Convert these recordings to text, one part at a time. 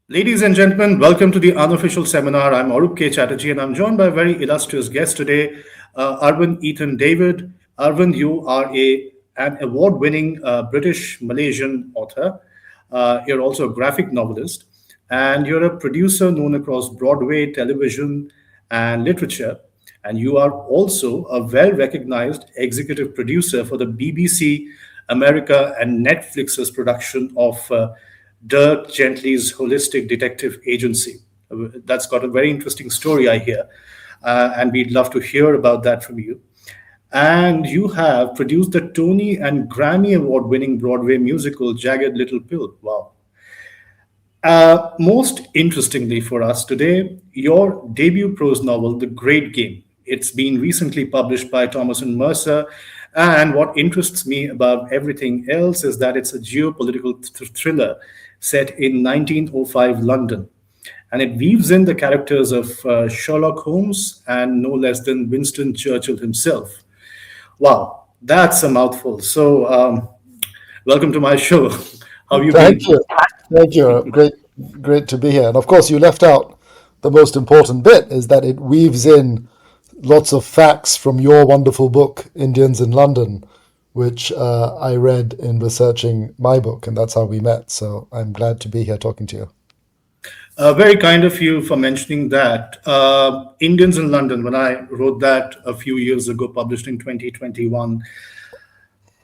Ladies and gentlemen, welcome to the Unofficial Seminar. I'm Arup K. Chatterjee, and I'm joined by a very illustrious guest today, Arvind Ethan David. Arvind, you are an award-winning British-Malaysian author. You're also a graphic novelist, and you're a producer known across Broadway, television, and literature. And you are also a well-recognized executive producer for the BBC America and Netflix's production of Dirk Gently's holistic detective agency. That's got a very interesting story, I hear, and we'd love to hear about that from you. And you have produced the Tony and Grammy Award winning Broadway musical Jagged Little Pill. Wow. Most interestingly for us today, your debut prose novel, The Great Game. It's been recently published by Thomas and Mercer. And what interests me above everything else is that it's a geopolitical thriller set in 1905 London. And it weaves in the characters of Sherlock Holmes and no less than Winston Churchill himself. Wow, that's a mouthful. So, welcome to my show. How have you been? Thank you. Thank you. Great to be here. And of course, you left out the most important bit is that it weaves in lots of facts from your wonderful book, Indians in London, which I read in researching my book, and that's how we met. So I'm glad to be here talking to you. Very kind of you for mentioning that. Indians in London, when I wrote that a few years ago, published in 2021,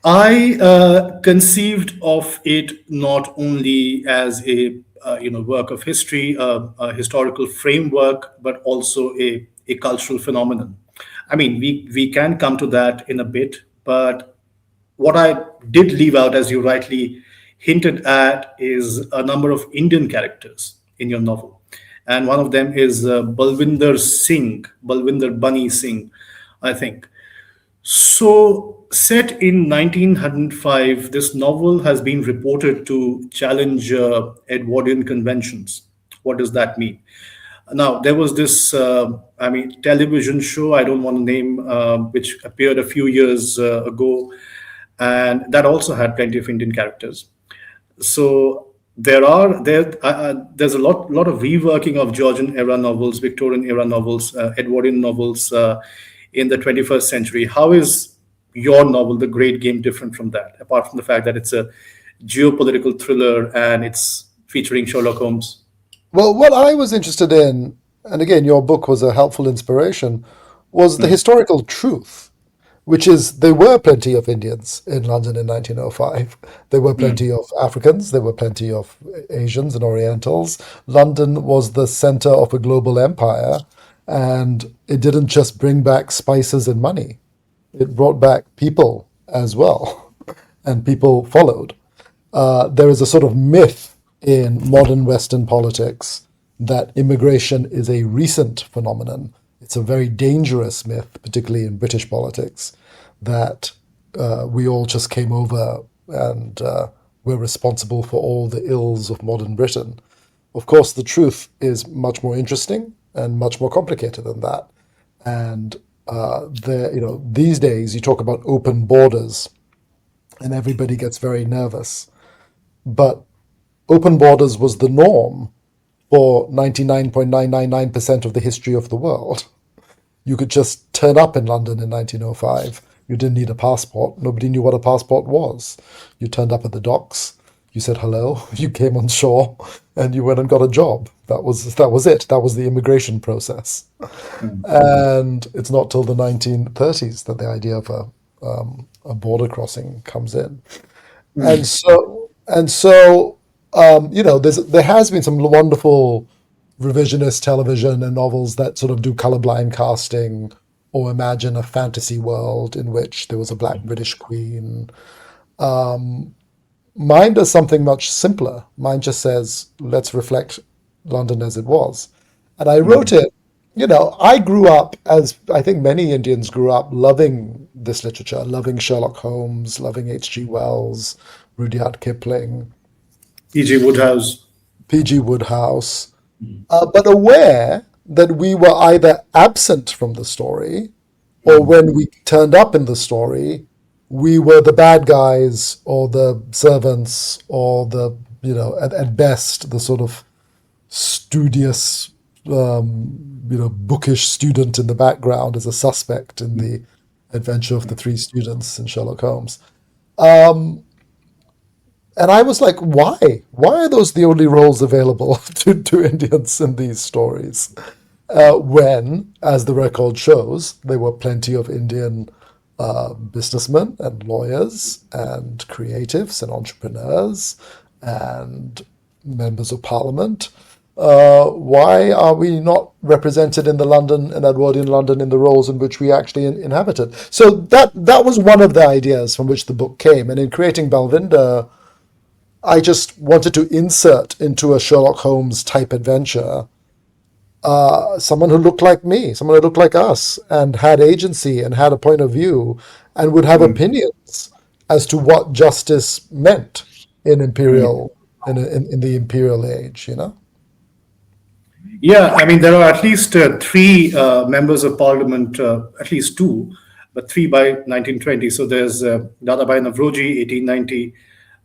I conceived of it not only as a work of history, a historical framework, but also a cultural phenomenon. I mean, we can come to that in a bit, but what I did leave out, as you rightly hinted at, is a number of Indian characters in your novel. And one of them is Balwinder Bunny Singh, I think. So, set in 1905, this novel has been reported to challenge Edwardian conventions. What does that mean? Now, there was this, television show, I don't want to name, which appeared a few years ago, and that also had plenty of Indian characters. So there's a lot of reworking of Georgian era novels, Victorian era novels, Edwardian novels in the 21st century. How is your novel, The Great Game, different from that? Apart from the fact that it's a geopolitical thriller and it's featuring Sherlock Holmes. Well, what I was interested in, and again, your book was a helpful inspiration, was the historical truth, which is there were plenty of Indians in London in 1905. There were plenty of Africans. There were plenty of Asians and Orientals. London was the center of a global empire, and it didn't just bring back spices and money. It brought back people as well, and people followed. There is a sort of myth in modern Western politics that immigration is a recent phenomenon. It's a very dangerous myth, particularly in British politics, that we all just came over and we're responsible for all the ills of modern Britain. Of course, the truth is much more interesting and much more complicated than that. And these days you talk about open borders, and everybody gets very nervous. But open borders was the norm for 99.999% of the history of the world. You could just turn up in London in 1905. You didn't need a passport. Nobody knew what a passport was. You turned up at the docks. You said hello. You came on shore, and you went and got a job. That was it. That was the immigration process. And it's not till the 1930s that the idea of a border crossing comes in. There has been some wonderful revisionist television and novels that sort of do colorblind casting or imagine a fantasy world in which there was a black British queen. Mine does something much simpler. Mine just says, let's reflect London as it was. And I wrote it, I grew up, as I think many Indians grew up, loving this literature, loving Sherlock Holmes, loving H.G. Wells, Rudyard Kipling, P.G. Wodehouse. P.G. Wodehouse, but aware that we were either absent from the story, or when we turned up in the story, we were the bad guys or the servants or at best, the sort of studious, bookish student in the background as a suspect in the adventure of the three students in Sherlock Holmes. And I was like, why? Why are those the only roles available to Indians in these stories? When, as the record shows, there were plenty of Indian businessmen and lawyers and creatives and entrepreneurs and members of parliament. Why are we not represented in Edwardian London in the roles in which we actually inhabited? So that was one of the ideas from which the book came. And in creating Balwinder, I just wanted to insert into a Sherlock Holmes type adventure someone who looked like me, someone who looked like us, and had agency and had a point of view, and would have opinions as to what justice meant in imperial in the imperial age. Yeah, I mean, there are at least three members of parliament, at least two, but three by 1920. So there's Dadabhai Naoroji, 1890,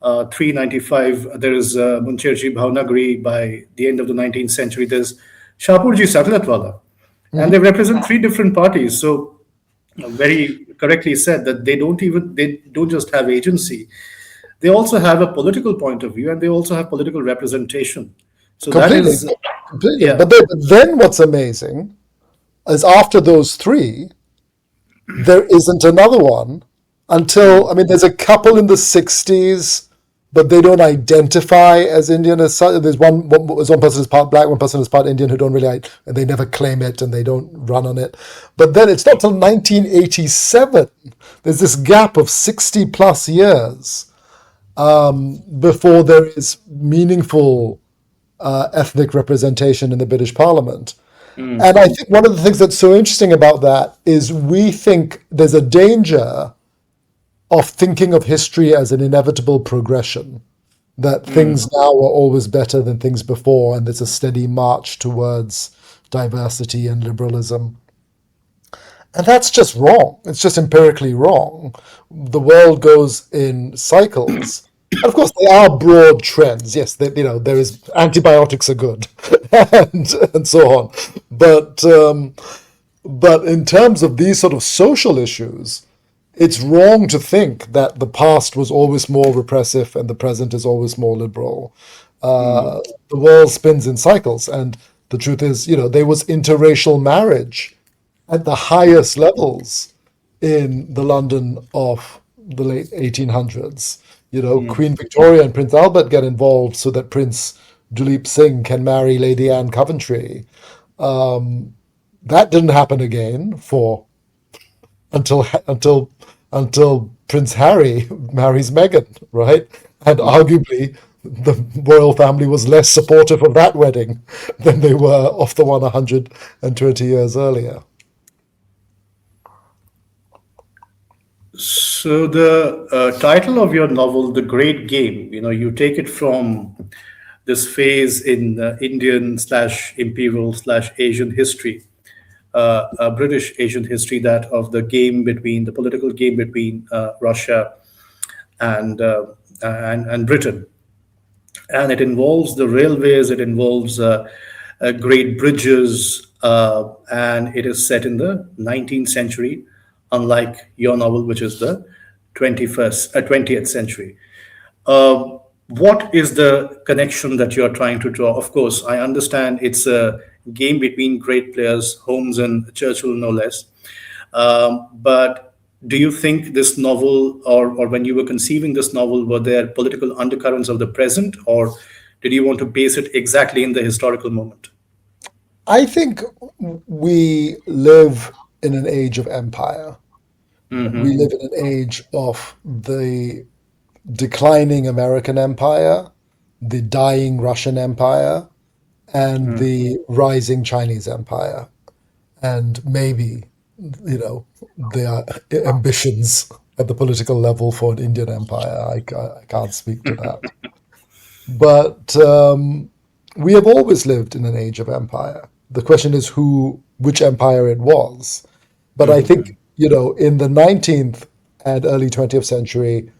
395. There is Muncherji Bhavnagari by the end of the 19th century. There's Shapurji Satalatwala. And they represent three different parties. So very correctly said that they don't just have agency. They also have a political point of view, and they also have political representation. So that Completely, is, completely. yeah. But then what's amazing is after those three, there isn't another one until, I mean, there's a couple in the 60s, but they don't identify as Indian as such. There's one person is part black, one person is part Indian who don't really, and they never claim it and they don't run on it. But then it's not till 1987. There's this gap of 60 plus years before there is meaningful ethnic representation in the British Parliament. And I think one of the things that's so interesting about that is we think there's a danger of thinking of history as an inevitable progression, that things now are always better than things before, and there's a steady march towards diversity and liberalism. And that's just wrong. It's just empirically wrong. The world goes in cycles. Of course, there are broad trends. Yes, there is antibiotics are good, and so on. But in terms of these sort of social issues, it's wrong to think that the past was always more repressive and the present is always more liberal. The world spins in cycles, and the truth is, there was interracial marriage at the highest levels in the London of the late 1800s. Queen Victoria and Prince Albert get involved so that Prince Duleep Singh can marry Lady Anne Coventry. That didn't happen again until Prince Harry marries Meghan, right? And arguably, the royal family was less supportive of that wedding than they were of the one 120 years earlier. So the title of your novel, The Great Game, you take it from this phase in Indian / imperial / Asian history, British Asian history, that of the political game between Russia and Britain, and it involves the railways, it involves great bridges, and it is set in the 19th century, unlike your novel, which is the 20th century. What is the connection that you're trying to draw? Of course, I understand it's a game between great players, Holmes and Churchill, no less. But do you think this novel, or when you were conceiving this novel, were there political undercurrents of the present, or did you want to base it exactly in the historical moment? I think we live in an age of empire. We live in an age of the declining American empire, the dying Russian empire, and the rising Chinese empire. And maybe, there are ambitions at the political level for an Indian empire. I can't speak to that. But we have always lived in an age of empire. The question is which empire it was. But I think, in the 19th and early 20th century,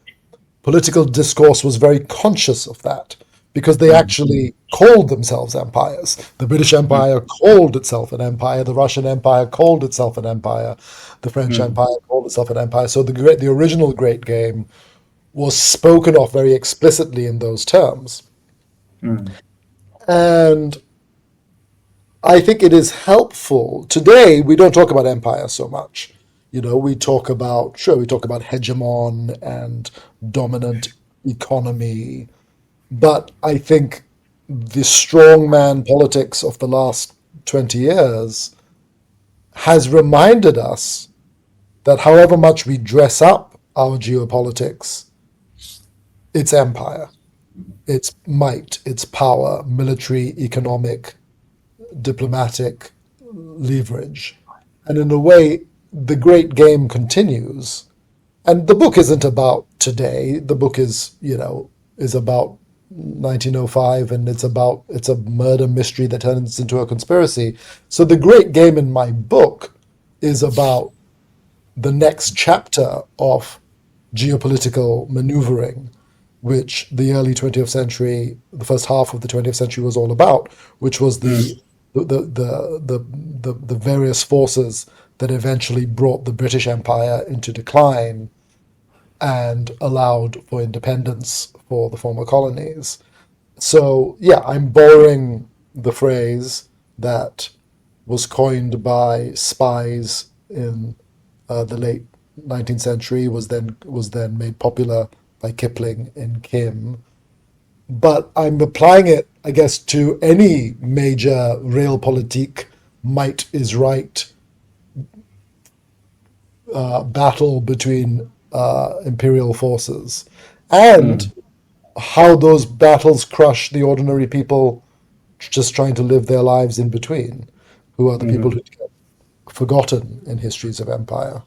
political discourse was very conscious of that. because they actually called themselves empires. The British Empire called itself an empire. The Russian Empire called itself an empire. The French Empire called itself an empire. So the original Great Game was spoken of very explicitly in those terms. And I think it is helpful. Today, we don't talk about empire so much. We talk about hegemon and dominant economy. But I think the strongman politics of the last 20 years has reminded us that however much we dress up our geopolitics, it's empire, it's might, it's power, military, economic, diplomatic leverage. And in a way, the great game continues. And the book isn't about today. The book is about 1905, and it's a murder mystery that turns into a conspiracy. So the great game in my book is about the next chapter of geopolitical maneuvering, which the early 20th century, the first half of the 20th century was all about, which was the various forces that eventually brought the British Empire into decline and allowed for independence for the former colonies. So, yeah, I'm borrowing the phrase that was coined by spies in the late 19th century, was then made popular by Kipling in Kim. But I'm applying it, I guess, to any major realpolitik, might is right battle between imperial forces, and how those battles crush the ordinary people just trying to live their lives in between, who are the people who get forgotten in histories of empire.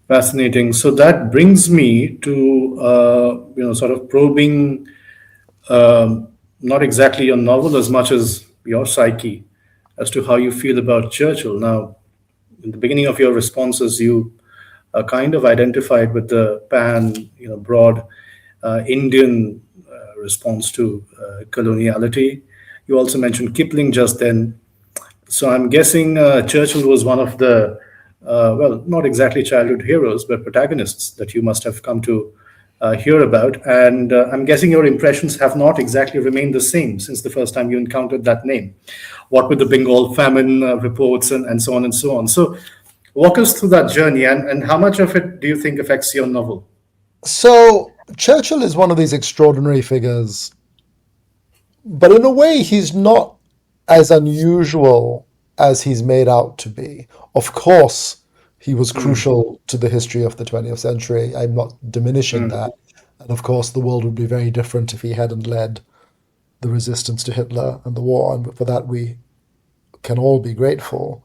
Fascinating. So that brings me to sort of probing not exactly your novel as much as your psyche, as to how you feel about Churchill. Now, in the beginning of your responses, you kind of identified with the broad Indian response to coloniality. You also mentioned Kipling just then. So I'm guessing Churchill was one of the, not exactly childhood heroes, but protagonists that you must have come to hear about. And I'm guessing your impressions have not exactly remained the same since the first time you encountered that name. What with the Bengal famine reports and so on and so on. So walk us through that journey, and how much of it do you think affects your novel? So Churchill is one of these extraordinary figures, but in a way he's not as unusual as he's made out to be. Of course, he was crucial to the history of the 20th century. I'm not diminishing that. And of course, the world would be very different if he hadn't led the resistance to Hitler and the war, and for that we can all be grateful.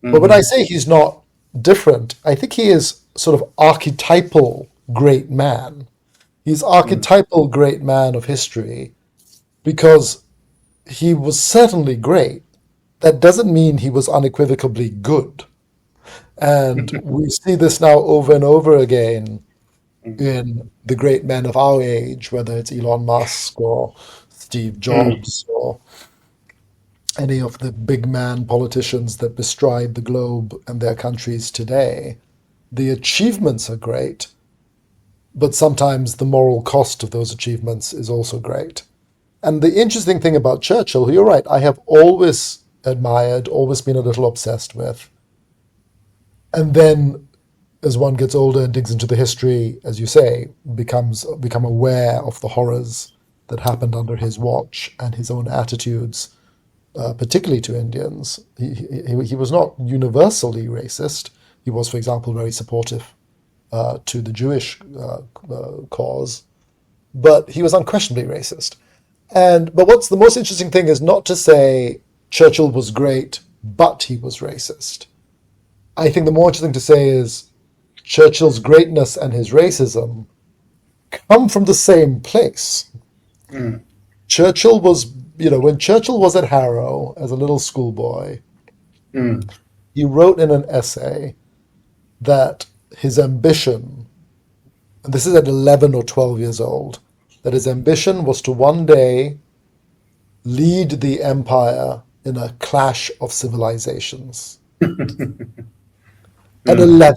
But when I say he's not different, I think he is sort of archetypal great man. He's archetypal great man of history because he was certainly great. That doesn't mean he was unequivocally good. And we see this now over and over again in the great men of our age, whether it's Elon Musk or Steve Jobs or any of the big man politicians that bestride the globe and their countries today. The achievements are great, but sometimes the moral cost of those achievements is also great. And the interesting thing about Churchill, you're right, I have always admired, always been a little obsessed with. And then as one gets older and digs into the history, as you say, become aware of the horrors that happened under his watch and his own attitudes, particularly to Indians. He was not universally racist. He was, for example, very supportive to the Jewish cause, but he was unquestionably racist. But what's the most interesting thing is not to say Churchill was great, but he was racist. I think the more interesting to say is Churchill's greatness and his racism come from the same place. Churchill was, when Churchill was at Harrow as a little schoolboy, he wrote in an essay that his ambition, and this is at 11 or 12 years old, that his ambition was to one day lead the empire in a clash of civilizations. At 11.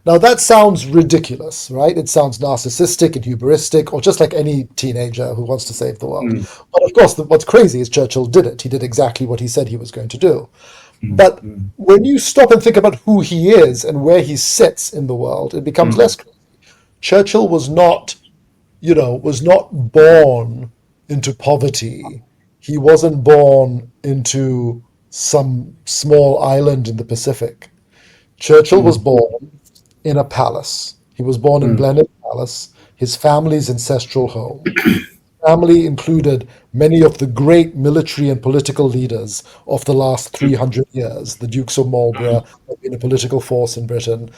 Now that sounds ridiculous, right? It sounds narcissistic and hubristic, or just like any teenager who wants to save the world. But of course, what's crazy is Churchill did it. He did exactly what he said he was going to do. But when you stop and think about who he is and where he sits in the world, it becomes less crazy. Churchill was not, was not born into poverty. He wasn't born into some small island in the Pacific. Churchill was born in a palace. He was born in Blenheim Palace, his family's ancestral home. Family included many of the great military and political leaders of the last 300 years. The Dukes of Marlborough have been a political force in Britain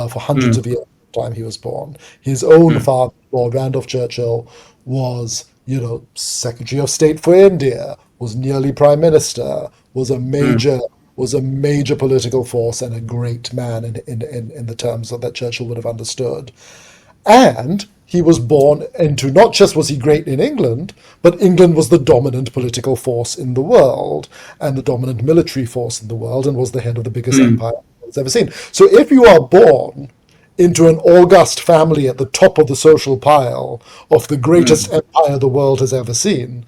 for hundreds of years at the time he was born. His own father, Lord Randolph Churchill, was, Secretary of State for India, was nearly Prime Minister, was a major political force and a great man in the terms that Churchill would have understood. And he was born into, not just was he great in England, but England was the dominant political force in the world and the dominant military force in the world, and was the head of the biggest empire it's ever seen. So if you are born into an august family at the top of the social pile of the greatest empire the world has ever seen,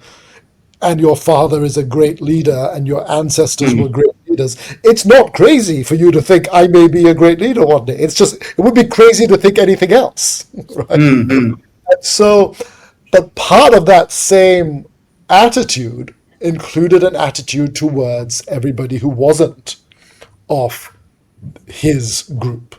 and your father is a great leader and your ancestors were great leaders, it's not crazy for you to think I may be a great leader one day. It's just, it would be crazy to think anything else, right? And so, but part of that same attitude included an attitude towards everybody who wasn't of his group.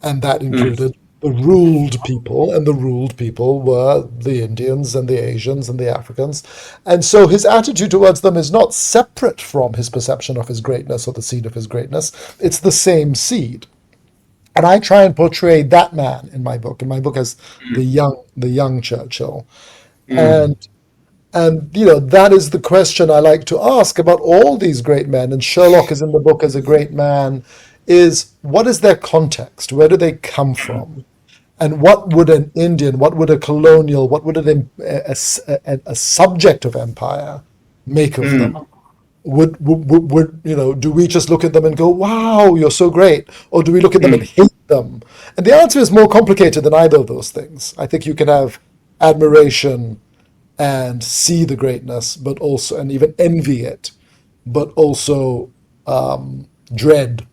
And that included the ruled people, and the ruled people were the Indians and the Asians and the Africans. And so his attitude towards them is not separate from his perception of his greatness or the seed of his greatness. It's the same seed. And I try and portray that man in my book. And my book has the young Churchill. And that is the question I like to ask about all these great men. And Sherlock is in the book as a great man, is what is their context? Where do they come from? And what would an Indian, what would a colonial, what would a subject of empire make of them? Would do we just look at them and go, wow, you're so great? Or do we look at them and hate them? And the answer is more complicated than either of those things. I think you can have admiration and see the greatness, but also, and even envy it, but also dread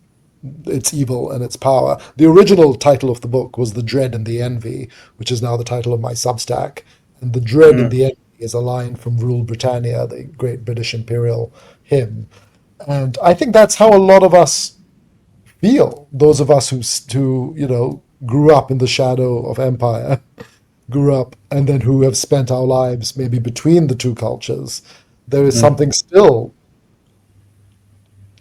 its evil and its power. The original title of the book was The Dread and the Envy, which is now the title of my Substack. And The Dread and the Envy is a line from Rule Britannia, the great British imperial hymn. And I think that's how a lot of us feel, those of us who grew up in the shadow of empire, grew up, and then who have spent our lives maybe between the two cultures. There is something still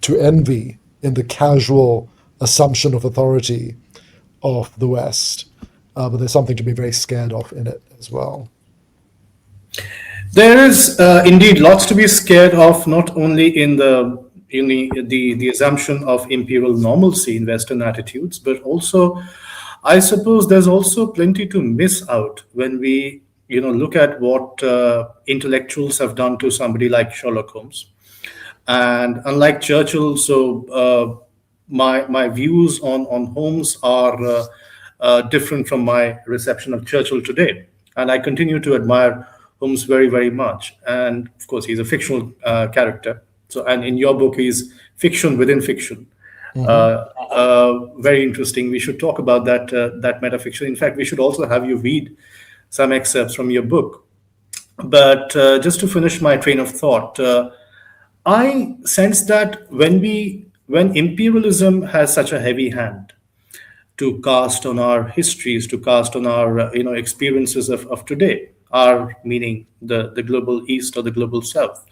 to envy in the casual assumption of authority of the West, but there's something to be very scared of in it as well. There is indeed lots to be scared of, not only in the assumption of imperial normalcy in Western attitudes, but also, I suppose, there's also plenty to miss out when we look at what intellectuals have done to somebody like Sherlock Holmes. And unlike Churchill, so my views on Holmes are different from my reception of Churchill today. And I continue to admire Holmes very, very much. And of course, he's a fictional character. So, and in your book, he's fiction within fiction. Very interesting. We should talk about that metafiction. In fact, we should also have you read some excerpts from your book. But just to finish my train of thought, I sense that when imperialism has such a heavy hand to cast on our histories, to cast on our experiences of today, our meaning the global East or the global South,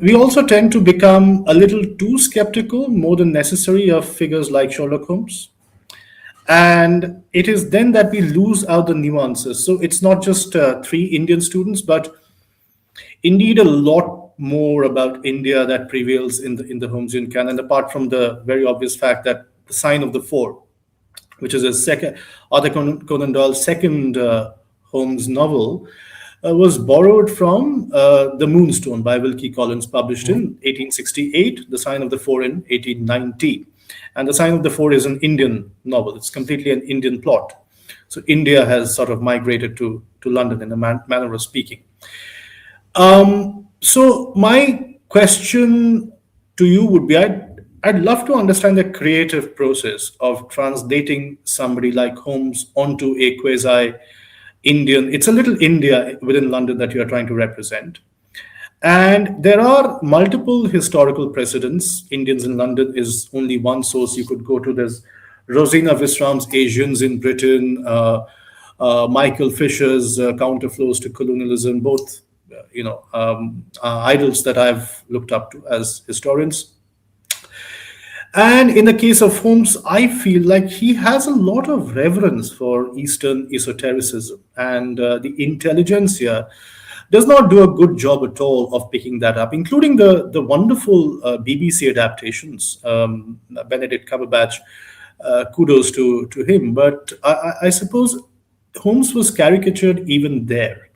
we also tend to become a little too skeptical, more than necessary, of figures like Sherlock Holmes. And it is then that we lose out the nuances. So it's not just 3 Indian students, but indeed a lot more about India that prevails in the Holmesian canon, apart from the very obvious fact that the sign of the four, which is Arthur Conan Doyle's second Holmes novel was borrowed from The Moonstone by Wilkie Collins, published in 1868, The Sign of the Four in 1890. And The Sign of the Four is an Indian novel. It's completely an Indian plot. So India has sort of migrated to London in a manner of speaking. So my question to you would be, I'd love to understand the creative process of translating somebody like Holmes onto a quasi Indian. It's a little India within London that you are trying to represent. And there are multiple historical precedents. Indians in London is only one source you could go to. There's Rosina Visram's Asians in Britain, Michael Fisher's Counterflows to Colonialism, both idols that I've looked up to as historians. And in the case of Holmes, I feel like he has a lot of reverence for Eastern esotericism, and the intelligentsia does not do a good job at all of picking that up, including the wonderful BBC adaptations. Benedict Cumberbatch, kudos to him. But I suppose Holmes was caricatured even there.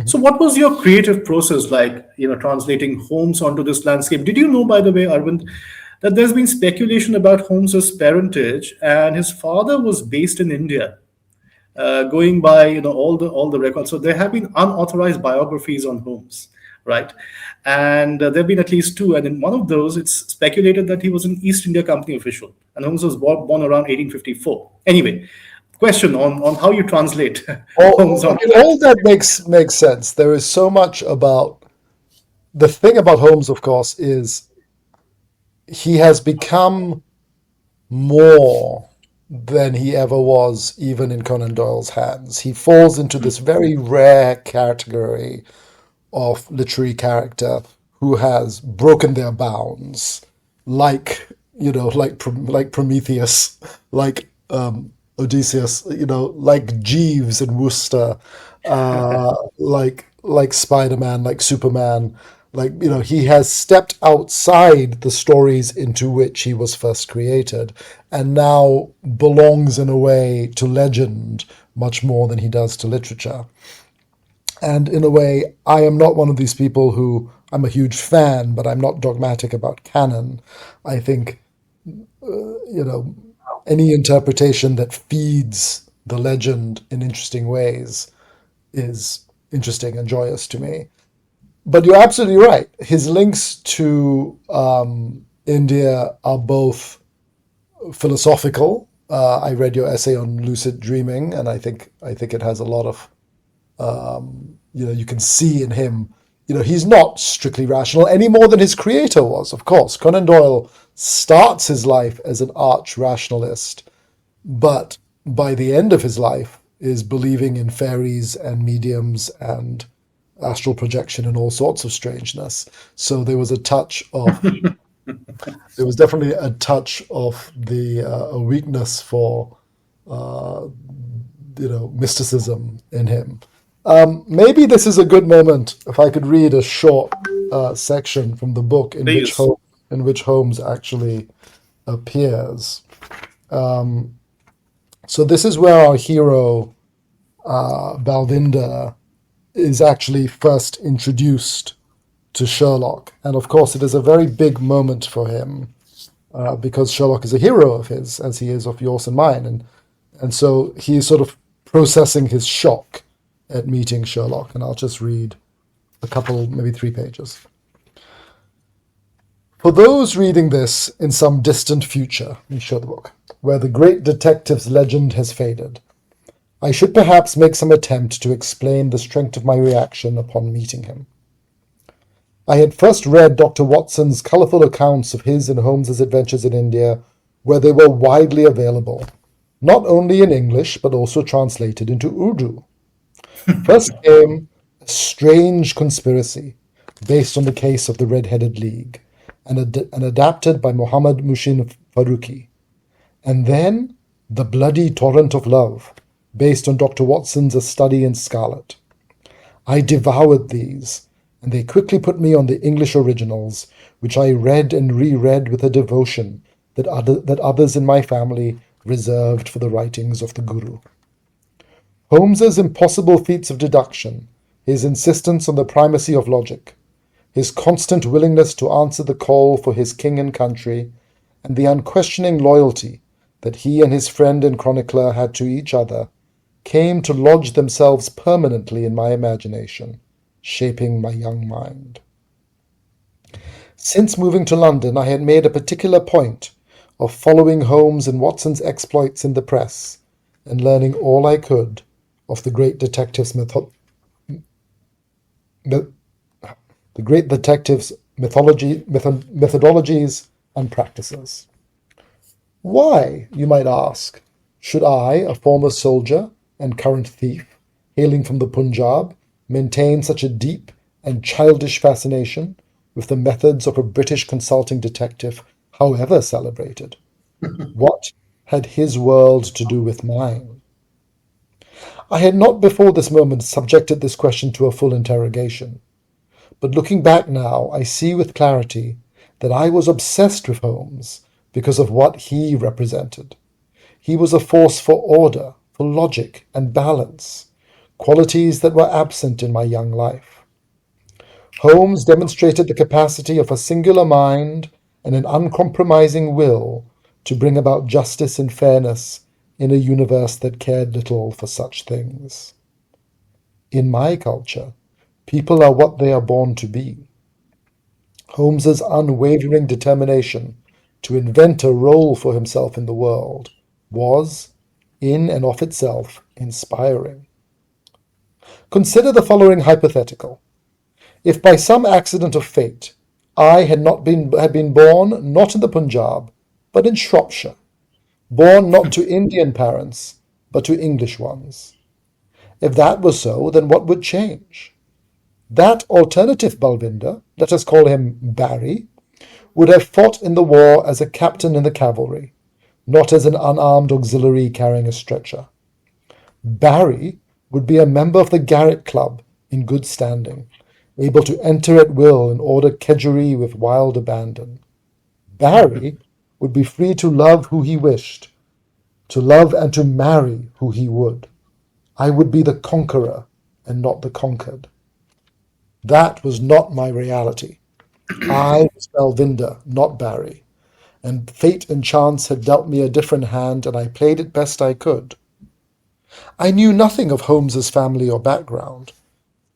So what was your creative process like, translating Holmes onto this landscape? Did you know, by the way, Arvind, that there's been speculation about Holmes's parentage, and his father was based in India, going by all the records. So there have been unauthorized biographies on Holmes, right? And there have been at least two, and in one of those, it's speculated that he was an East India Company official, and Holmes was born around 1854. Anyway, question on how you translate Holmes on. All that makes sense. There is so much about the thing about Holmes, of course, is he has become more than he ever was, even in Conan Doyle's hands. He falls into this very rare category of literary character who has broken their bounds, like Prometheus, like Odysseus, like Jeeves in Worcester, like Spider-Man, like Superman. He has stepped outside the stories into which he was first created and now belongs in a way to legend much more than he does to literature. And in a way, I am not one of these people who, I'm a huge fan, but I'm not dogmatic about canon. I think, any interpretation that feeds the legend in interesting ways is interesting and joyous to me. But you're absolutely right. His links to India are both philosophical. I read your essay on lucid dreaming, and I think it has a lot of, you can see in him, he's not strictly rational any more than his creator was, of course. Conan Doyle starts his life as an arch rationalist, but by the end of his life is believing in fairies and mediums and astral projection and all sorts of strangeness. So there was definitely a touch of a weakness for mysticism in him. Maybe this is a good moment if I could read a short section from the book in which Holmes actually appears. So this is where our hero Balwinder is actually first introduced to Sherlock. And of course, it is a very big moment for him because Sherlock is a hero of his, as he is of yours and mine. And so he is sort of processing his shock at meeting Sherlock. And I'll just read a couple, maybe 3 pages. For those reading this in some distant future, let me show the book, where the great detective's legend has faded, I should perhaps make some attempt to explain the strength of my reaction upon meeting him. I had first read Dr. Watson's colourful accounts of his and Holmes's adventures in India, where they were widely available, not only in English, but also translated into Urdu. First came A Strange Conspiracy, based on the case of the Red-Headed League, and adapted by Muhammad Mushin Faruqi. And then The Bloody Torrent of Love, based on Dr. Watson's A Study in Scarlet. I devoured these, and they quickly put me on the English originals, which I read and reread with a devotion that others in my family reserved for the writings of the Guru. Holmes's impossible feats of deduction, his insistence on the primacy of logic, his constant willingness to answer the call for his king and country, and the unquestioning loyalty that he and his friend and chronicler had to each other, came to lodge themselves permanently in my imagination, shaping my young mind. Since moving to London, I had made a particular point of following Holmes and Watson's exploits in the press, and learning all I could of the great detective's methodologies and practices. Why, you might ask, should I, a former soldier and current thief, hailing from the Punjab, maintain such a deep and childish fascination with the methods of a British consulting detective, however celebrated? What had his world to do with mine? I had not before this moment subjected this question to a full interrogation, but looking back now, I see with clarity that I was obsessed with Holmes because of what he represented. He was a force for order, for logic and balance, qualities that were absent in my young life. Holmes demonstrated the capacity of a singular mind and an uncompromising will to bring about justice and fairness in a universe that cared little for such things. In my culture, people are what they are born to be. Holmes's unwavering determination to invent a role for himself in the world was, in and of itself, inspiring. Consider the following hypothetical. If by some accident of fate I had been born not in the Punjab, but in Shropshire, born not to Indian parents, but to English ones. If that were so, then what would change? That alternative Balwinder, let us call him Barry, would have fought in the war as a captain in the cavalry, not as an unarmed auxiliary carrying a stretcher. Barry would be a member of the Garrick Club in good standing, able to enter at will and order kedgeree with wild abandon. Barry would be free to love who he wished, to love and to marry who he would. I would be the conqueror and not the conquered. That was not my reality. I was Balwinder, not Barry, and fate and chance had dealt me a different hand, and I played it best I could. I knew nothing of Holmes's family or background,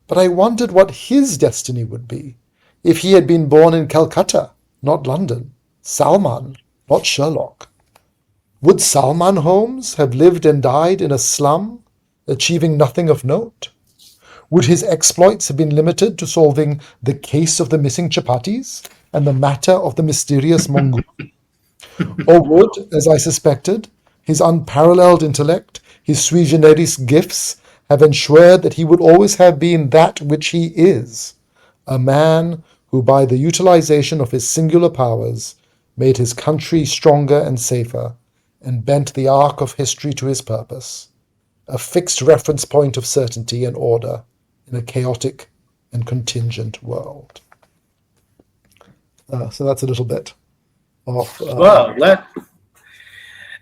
but I wondered what his destiny would be if he had been born in Calcutta, not London, Salman, not Sherlock. Would Salman Holmes have lived and died in a slum, achieving nothing of note? Would his exploits have been limited to solving the case of the missing chapatis and the matter of the mysterious mongoose? Or would, as I suspected, his unparalleled intellect, his sui generis gifts, have ensured that he would always have been that which he is, a man who by the utilization of his singular powers made his country stronger and safer, and bent the arc of history to his purpose, a fixed reference point of certainty and order in a chaotic and contingent world. So that's a little bit of... Wow,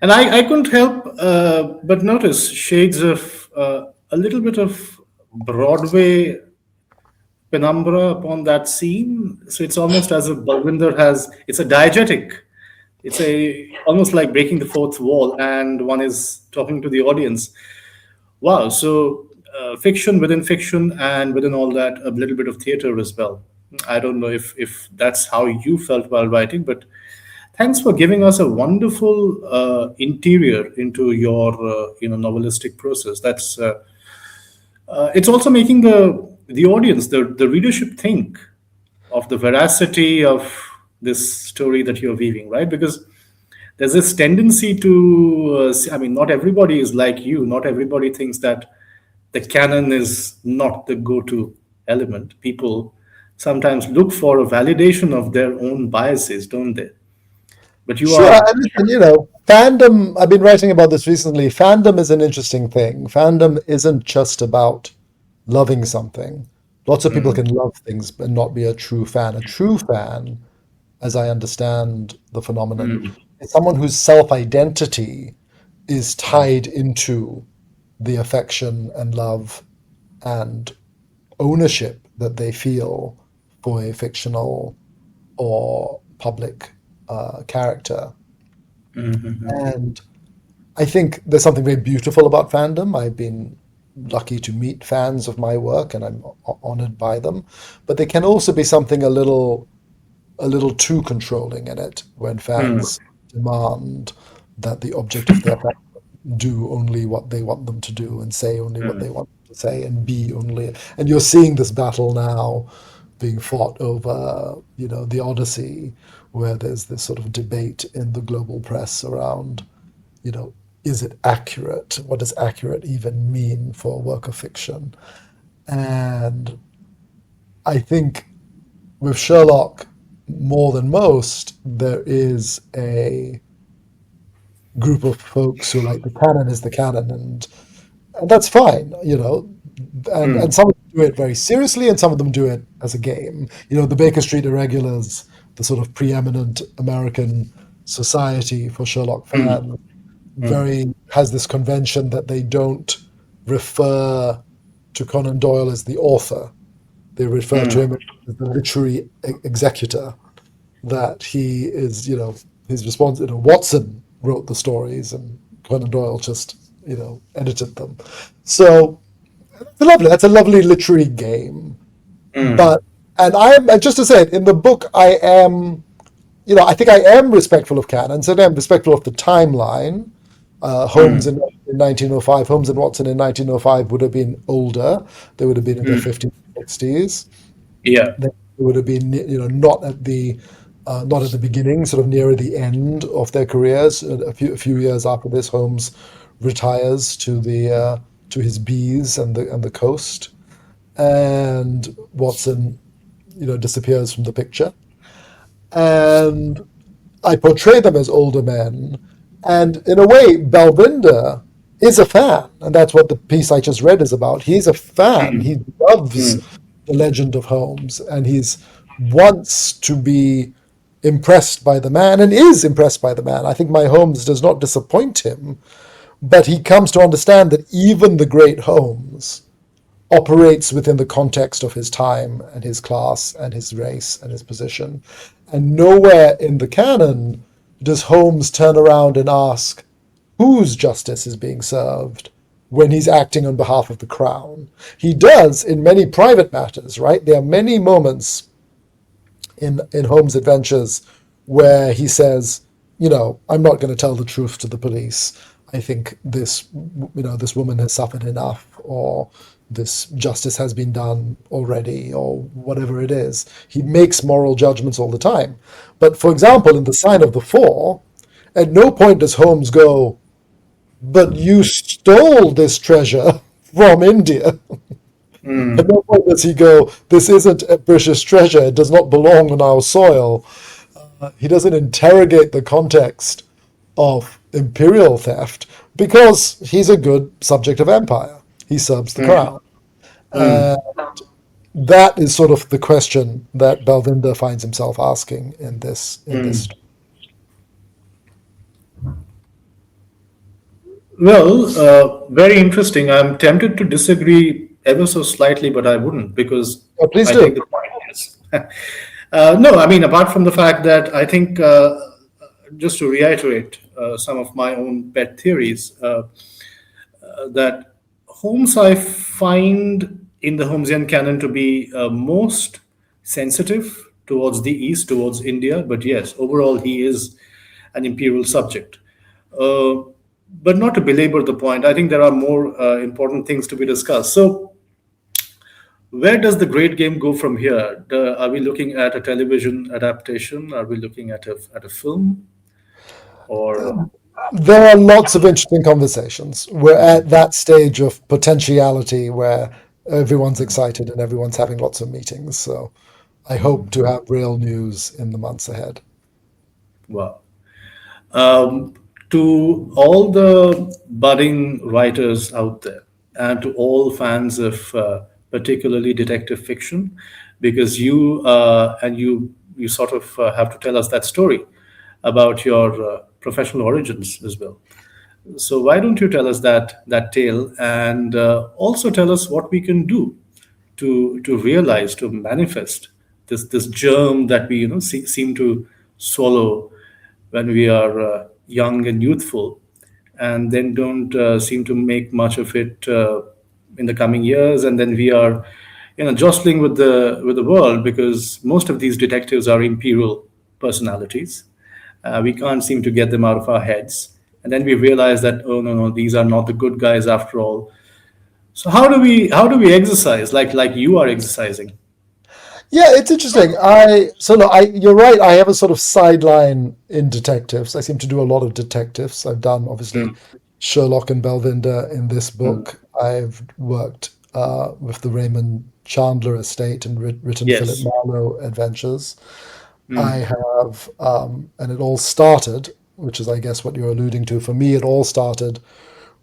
and I couldn't help but notice shades of a little bit of Broadway penumbra upon that scene. So it's almost as if Balwinder it's a diegetic. It's almost like breaking the fourth wall, and one is talking to the audience. Wow, so fiction within fiction, and within all that, a little bit of theater as well. I don't know if that's how you felt while writing, but thanks for giving us a wonderful interior into your novelistic process. That's it's also making the audience, the readership, think of the veracity of this story that you're weaving, right? Because there's this tendency to, not everybody is like you. Not everybody thinks that the canon is not the go-to element. People sometimes look for a validation of their own biases, don't they? But you Sure, are, and fandom, I've been writing about this recently. Fandom is an interesting thing. Fandom isn't just about loving something. Lots of people can love things but not be a true fan. A true fan, as I understand the phenomenon, is someone whose self-identity is tied into the affection and love and ownership that they feel for a fictional or public character. And I think there's something very beautiful about fandom. I've been lucky to meet fans of my work, and I'm honored by them. But there can also be something a little too controlling in it when fans demand that the object of their passion do only what they want them to do and say only what they want them to say and be only. And you're seeing this battle now being fought over, the Odyssey, where there's this sort of debate in the global press around, you know, is it accurate? What does accurate even mean for a work of fiction? And I think with Sherlock, more than most, there is a group of folks who like the canon is the canon, and that's fine, and some of them do it very seriously, and some of them do it as a game. The Baker Street Irregulars, the sort of preeminent American society for Sherlock fans, very has this convention that they don't refer to Conan Doyle as the author. They refer to him as the literary executor, that he is, his response, Watson wrote the stories and Conan Doyle just, edited them. So that's a lovely literary game. But, and just to say it, in the book, I am, I think I am respectful of canon, so I'm respectful of the timeline. Holmes in 1905, Holmes and Watson in 1905 would have been older. They would have been in their 50s, 60s. Yeah. They would have been, not at the beginning, sort of nearer the end of their careers. A few years after this, Holmes retires to his bees and the coast, and Watson, disappears from the picture. And I portray them as older men. And in a way, Balwinder is a fan, and that's what the piece I just read is about. He's a fan. He loves the legend of Holmes, and he's wants to be impressed by the man, and is impressed by the man. I think my Holmes does not disappoint him, but he comes to understand that even the great Holmes operates within the context of his time and his class and his race and his position. And nowhere in the canon does Holmes turn around and ask whose justice is being served when he's acting on behalf of the crown. He does in many private matters, right? There are many moments in Holmes' adventures where he says, I'm not going to tell the truth to the police. I think this woman has suffered enough, or this justice has been done already, or whatever it is. He makes moral judgments all the time. But for example, in The Sign of the Four, at no point does Holmes go, but you stole this treasure from India. At no point does he go, this isn't a British treasure, it does not belong on our soil. He doesn't interrogate the context of imperial theft because he's a good subject of empire. He serves the crown. And that is sort of the question that Balwinder finds himself asking in this. Well, very interesting. I'm tempted to disagree ever so slightly, but I wouldn't, because Please I do. think the point is. No, I mean, apart from the fact that I think, just to reiterate some of my own pet theories, that Holmes I find in the Holmesian canon to be most sensitive towards the East, towards India. But yes, overall, he is an imperial subject. Uh, but not to belabor the point, I think there are more important things to be discussed. So, where does the great game go from here? Are we looking at a television adaptation? Are we looking at a film? Or There are lots of interesting conversations. We're at that stage of potentiality where everyone's excited and everyone's having lots of meetings. So I hope to have real news in the months ahead. well, um, to all the budding writers out there, and to all fans of particularly detective fiction, because you sort of have to tell us that story about your professional origins as well. So why don't you tell us that tale, and also tell us what we can do to realize, to manifest this germ that we seem to swallow when we are young and youthful, and then don't seem to make much of it in the coming years, and then we are jostling with the world, because most of these detectives are imperial personalities. We can't seem to get them out of our heads, and then we realize that, oh no, no, these are not the good guys after all. So how do we exercise like you are exercising? Yeah, it's interesting. You're right. I have a sort of sideline in detectives. I seem to do a lot of detectives. I've done obviously Mm, Sherlock and Balwinder in this mm. book. I've worked with the Raymond Chandler estate and written Philip Yes. Marlowe adventures. I Mm, have, and it all started, which is I guess what you're alluding to. For me, it all started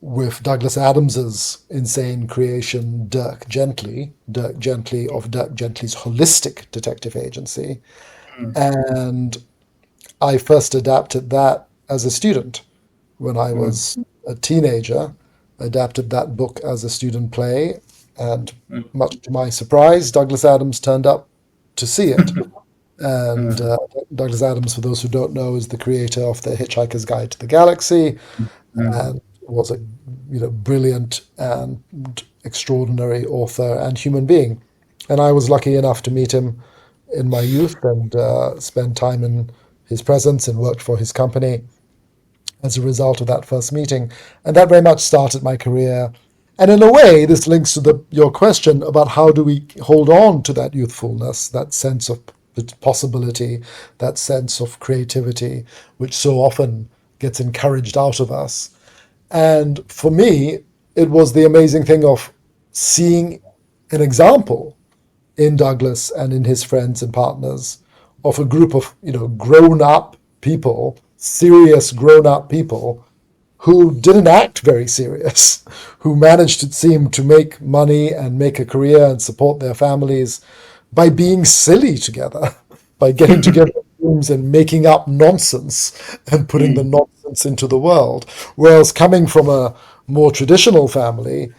with Douglas Adams's insane creation, Dirk Gently of Dirk Gently's holistic detective agency. And I first adapted that as a student when I mm, was a teenager, adapted that book as a student play. And much to my surprise, Douglas Adams turned up to see it. And Douglas Adams, for those who don't know, is the creator of The Hitchhiker's Guide to the Galaxy, mm, and was a brilliant and extraordinary author and human being. And I was lucky enough to meet him in my youth and spend time in his presence and worked for his company as a result of that first meeting. And that very much started my career. And in a way, this links to your question about how do we hold on to that youthfulness, that sense of possibility, that sense of creativity, which so often gets encouraged out of us. And for me, it was the amazing thing of seeing an example in Douglas and in his friends and partners of a group of grown up people, serious grown up people who didn't act very serious, who managed to seem to make money and make a career and support their families by being silly together, by getting together in rooms and making up nonsense and putting the mm, nonsense into the world. Whereas coming from a more traditional family,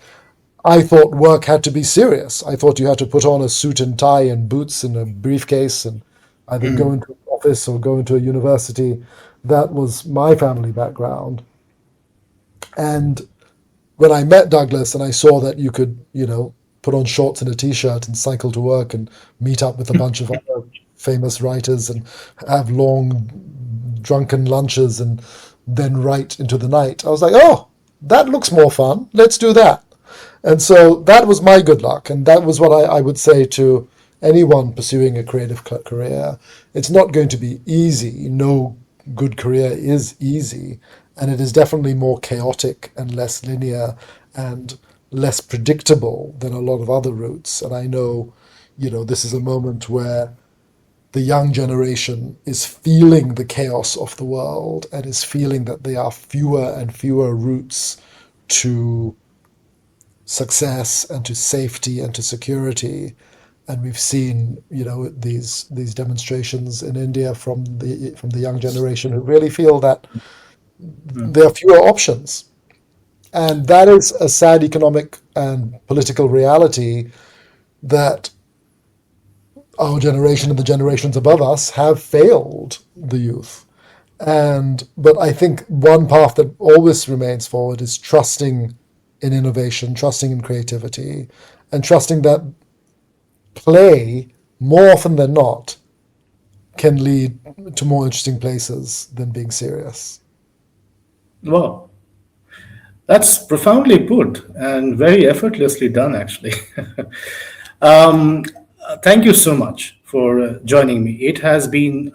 I thought work had to be serious. I thought you had to put on a suit and tie and boots and a briefcase and either go mm, into an office or go into a university. That was my family background. And when I met Douglas and I saw that you could, put on shorts and a t-shirt and cycle to work and meet up with a bunch of other famous writers and have long drunken lunches and then write into the night, I was like, oh, that looks more fun. Let's do that. And so that was my good luck. And that was what I would say to anyone pursuing a creative career. It's not going to be easy. No good career is easy. And it is definitely more chaotic and less linear and less predictable than a lot of other routes. And I know, this is a moment where the young generation is feeling the chaos of the world and is feeling that there are fewer and fewer routes to success and to safety and to security. And we've seen, these demonstrations in India from the young generation who really feel that mm. there are fewer options. And that is a sad economic and political reality that our generation and the generations above us have failed the youth. But I think one path that always remains forward is trusting in innovation, trusting in creativity, and trusting that play, more often than not, can lead to more interesting places than being serious. Wow, that's profoundly put and very effortlessly done, actually. Thank you so much for joining me. It has been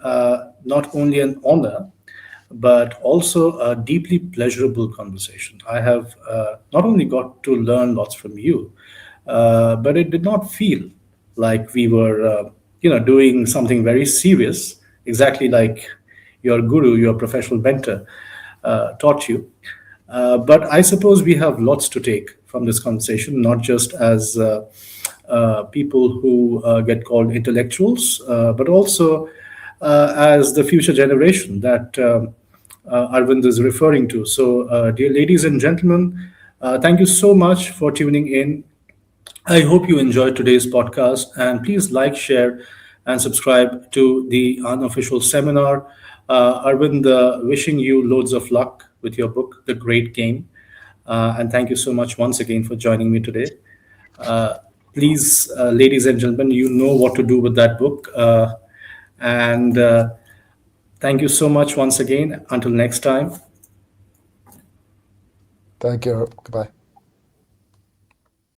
not only an honor, but also a deeply pleasurable conversation. I have not only got to learn lots from you, but it did not feel like we were, doing something very serious, exactly like your guru, your professional mentor, taught you. But I suppose we have lots to take from this conversation, not just as people who get called intellectuals, but also as the future generation that Arvind is referring to. So, dear ladies and gentlemen, thank you so much for tuning in. I hope you enjoyed today's podcast, and please like, share, and subscribe to the Unofficial Seminar. Arvind, wishing you loads of luck with your book, The Great Game. And thank you so much once again for joining me today. Uh, Please, ladies and gentlemen, you know what to do with that book. And thank you so much once again. Until next time. Thank you. Goodbye.